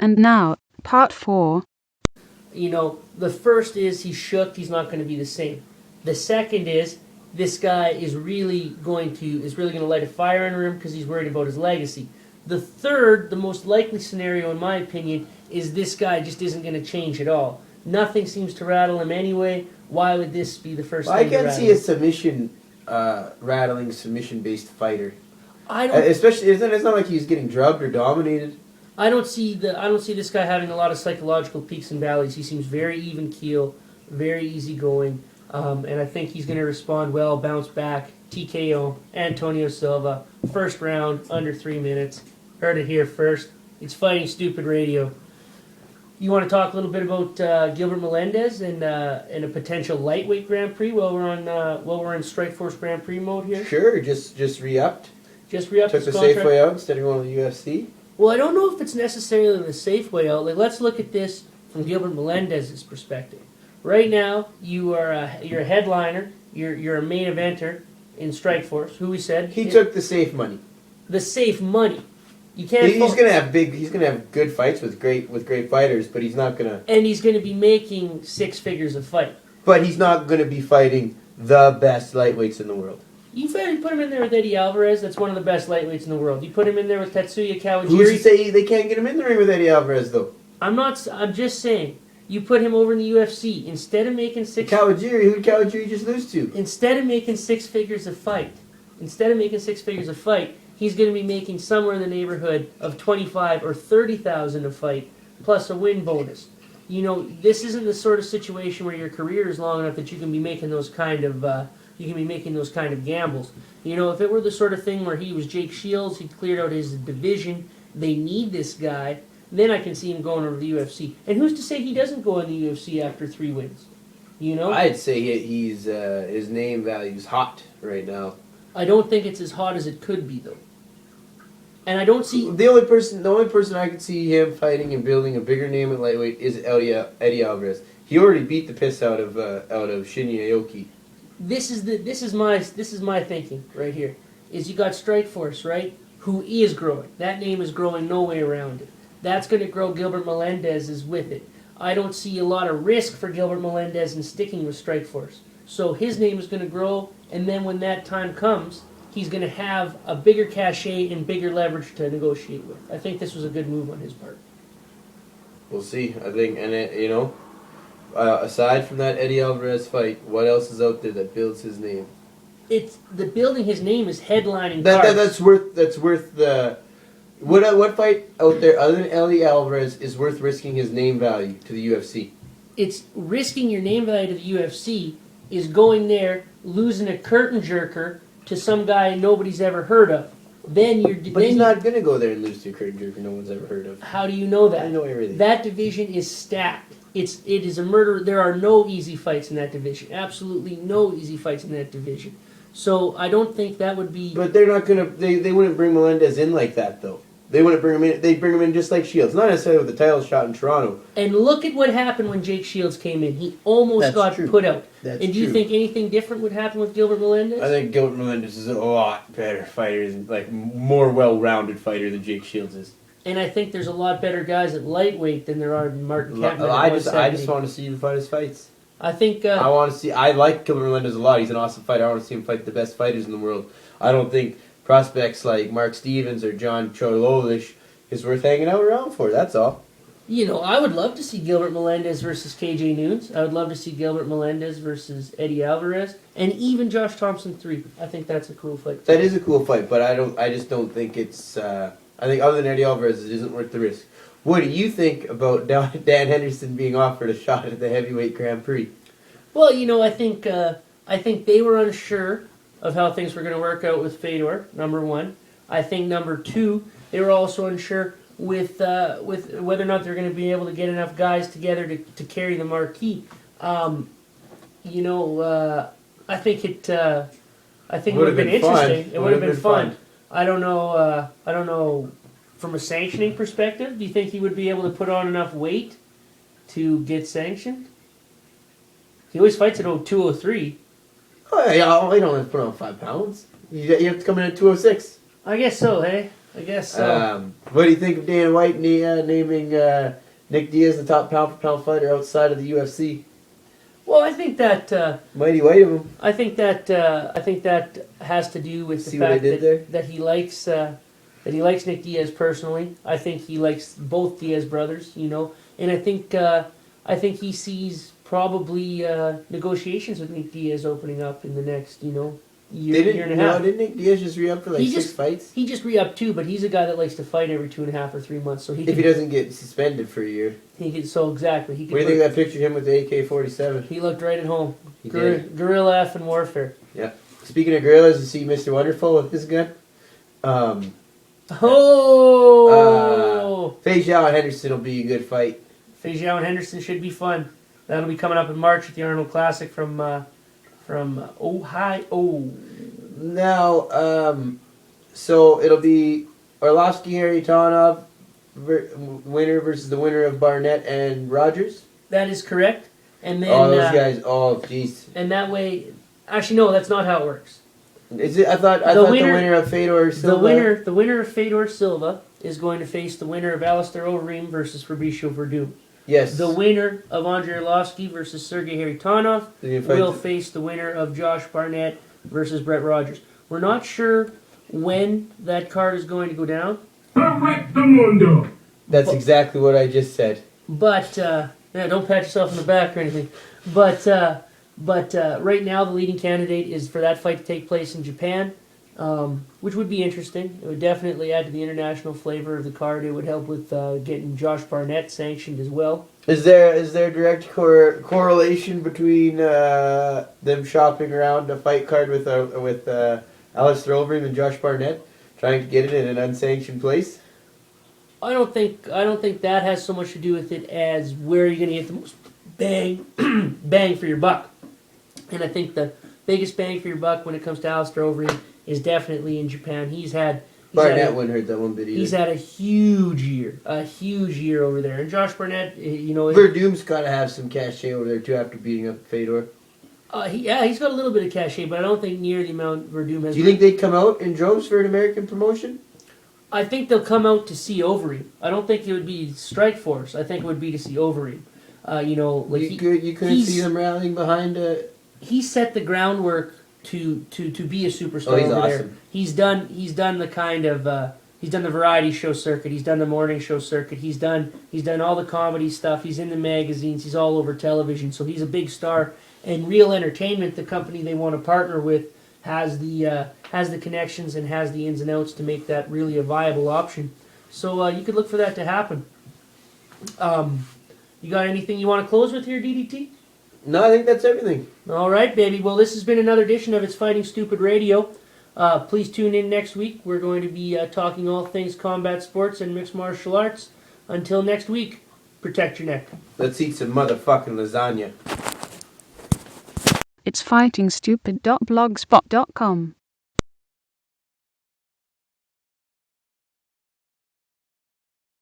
And now, part 4. You know, the first is he's shook, he's not going to be the same. The second is this guy is really going to light a fire under him because he's worried about his legacy. The third, the most likely scenario in my opinion, is this guy just isn't going to change at all. Nothing seems to rattle him anyway. Why would this be the first thing I to can rattle see a him? rattling submission-based fighter. I don't. Especially, it's not like he's getting drugged or dominated. I don't see this guy having a lot of psychological peaks and valleys. He seems very even keel, very easygoing, and I think he's going to respond well, bounce back. TKO, Antonio Silva, first round, under 3 minutes. Heard it here first. It's Fighting Stupid Radio. You want to talk a little bit about Gilbert Melendez and a potential lightweight Grand Prix while we're in Strikeforce Grand Prix mode here? Sure, just re-upped. Just re-upped Took his the contract. safe way out instead of going to the UFC. Well, I don't know if it's necessarily the safe way out. Like, let's look at this from Gilbert Melendez's perspective. Right now, you're a headliner. You're a main eventer in Strikeforce. Who we said He took the safe money. the safe money. You can't. He's gonna have good fights with great fighters, but he's not gonna. And he's going to be making 6 figures a fight. But he's not gonna be fighting the best lightweights in the world. You put him in there with Eddie Alvarez. That's one of the best lightweights in the world. You put him in there with Tetsuya Kawajiri. Who's to say they can't get him in the ring with Eddie Alvarez though? I'm just saying. You put him over in the UFC instead of making who did Kawajiri just lose to? Instead of making 6 figures a fight, he's going to be making somewhere in the neighborhood of 25 or 30,000 a fight plus a win bonus. You know, this isn't the sort of situation where your career is long enough that you can be making those kind of gambles. You know, if it were the sort of thing where he was Jake Shields, he cleared out his division, they need this guy, then I can see him going over to the UFC. And who's to say he doesn't go in the UFC after 3 wins? You know? I'd say he's his name value's hot right now. I don't think it's as hot as it could be, though. And I don't see... The only person I could see him fighting and building a bigger name at lightweight is Eddie Alvarez. He already beat the piss out of Shinya Aoki. This is my thinking right here. Is you got Strikeforce, right? Who is growing. That name is growing no way around it. That's going to grow. Gilbert Melendez is with it. I don't see a lot of risk for Gilbert Melendez in sticking with Strikeforce. So his name is going to grow, and then when that time comes, he's going to have a bigger cachet and bigger leverage to negotiate with. I think this was a good move on his part. We'll see. I think, aside from that Eddie Alvarez fight, what else is out there that builds his name? It's the building his name is headlining cards. That's worth the. What fight out there other than Eddie Alvarez is worth risking his name value to the UFC? It's risking your name value to the UFC is going there, losing a curtain jerker to some guy nobody's ever heard of. But he's not going to go there and lose to a curtain jerker no one's ever heard of. How do you know that? I know everything. That division is stacked. It is a murder. There are no easy fights in that division. Absolutely no easy fights in that division. So I don't think that would be... But they're not going to... They wouldn't bring Melendez in like that, though. They wouldn't bring him in. They'd bring him in just like Shields. Not necessarily with the title shot in Toronto. And look at what happened when Jake Shields came in. He almost got put out. And do you think anything different would happen with Gilbert Melendez? I think Gilbert Melendez is a lot better fighter, like more well-rounded fighter than Jake Shields is. And I think there's a lot better guys at lightweight than there are in Martin Kampmann. I just want to see him fight his fights. I think... I like Gilbert Melendez a lot. He's an awesome fighter. I want to see him fight the best fighters in the world. I don't think prospects like Mark Stevens or John Cholovish is worth hanging out around for. That's all. You know, I would love to see Gilbert Melendez versus KJ Noons. I would love to see Gilbert Melendez versus Eddie Alvarez, and even Josh Thompson 3. I think that's a cool fight. That is a cool fight, but I just don't think it's. I think other than Eddie Alvarez, it isn't worth the risk. What do you think about Dan Henderson being offered a shot at the heavyweight Grand Prix? Well, you know, I think they were unsure of how things were going to work out with Fedor. Number one, I think number two, they were also unsure with whether or not they're going to be able to get enough guys together to carry the marquee. I think it would have been interesting. It would have been fun. I don't know. From a sanctioning perspective, do you think he would be able to put on enough weight to get sanctioned? He always fights at 203. Oh, yeah, you don't have to put on 5 pounds. You have to come in at 206. I guess so, hey? I guess so. What do you think of Dana White naming Nick Diaz the top pound-for-pound fighter outside of the UFC? Well, I think that Mighty white of him. I think that has to do with See the what I fact did there? that he likes Nick Diaz personally. I think he likes both Diaz brothers, you know, and I think he sees probably negotiations with Nick Diaz opening up in the next, you know, year and a half. Didn't Nick Diaz just re-up for like 6 fights? He just re-upped too, but he's a guy that likes to fight every 2.5 or 3 months. So If he doesn't get suspended for a year. Exactly. What do you think of that picture of him with the AK-47? He looked right at home. He did. Guerrilla F in warfare. Yeah. Speaking of gorillas, you see Mr. Wonderful with his gun? Fei Zhao and Henderson will be a good fight. Fei Zhao and Henderson should be fun. That'll be coming up in March at the Arnold Classic from Ohio. Now, so it'll be Arlovsky-Harritonov winner versus the winner of Barnett and Rogers? That is correct. And then Those guys, jeez. And that way, actually no, that's not how it works. Is it? I thought the winner of Fedor Silva. The winner of Fedor Silva is going to face the winner of Alistair Overeem versus Fabricio Verdum. Yes. The winner of Andrei Arlovsky versus Sergei Haritonov will face the winner of Josh Barnett versus Brett Rogers. We're not sure when that card is going to go down. That's exactly what I just said. But don't pat yourself in the back or anything. But right now the leading candidate is for that fight to take place in Japan, which would be interesting. It would definitely add to the international flavor of the card. It would help with getting Josh Barnett sanctioned as well. Is there direct correlation between them shopping around a fight card with Alistair Overeem and Josh Barnett, trying to get it in an unsanctioned place? I don't think that has so much to do with it as where you're going to get the most bang for your buck. And I think the biggest bang for your buck when it comes to Alistair Overeem is definitely in Japan. Barnett wouldn't hurt that one bit either. He's had a huge year over there. And Josh Barnett, you know, Verdum's got to have some cachet over there too after beating up Fedor. He's got a little bit of cachet, but I don't think near the amount Verdum has. Do you think they'd come out in droves for an American promotion? I think they'll come out to see Overeem. I don't think it would be Strikeforce. I think it would be to see Overeem. You know, like you couldn't see them rallying behind a... He set the groundwork to be a superstar he's over awesome. there. He's done the kind of he's done the variety show circuit. He's done the morning show circuit. He's done all the comedy stuff. He's in the magazines. He's all over television. So he's a big star. And Real Entertainment, the company they want to partner with, has the connections and has the ins and outs to make that really a viable option. So you could look for that to happen. You got anything you want to close with here, DDT? No, I think that's everything. All right, baby. Well, this has been another edition of It's Fighting Stupid Radio. Please tune in next week. We're going to be talking all things combat sports and mixed martial arts. Until next week, protect your neck. Let's eat some motherfucking lasagna. It's fightingstupid.blogspot.com.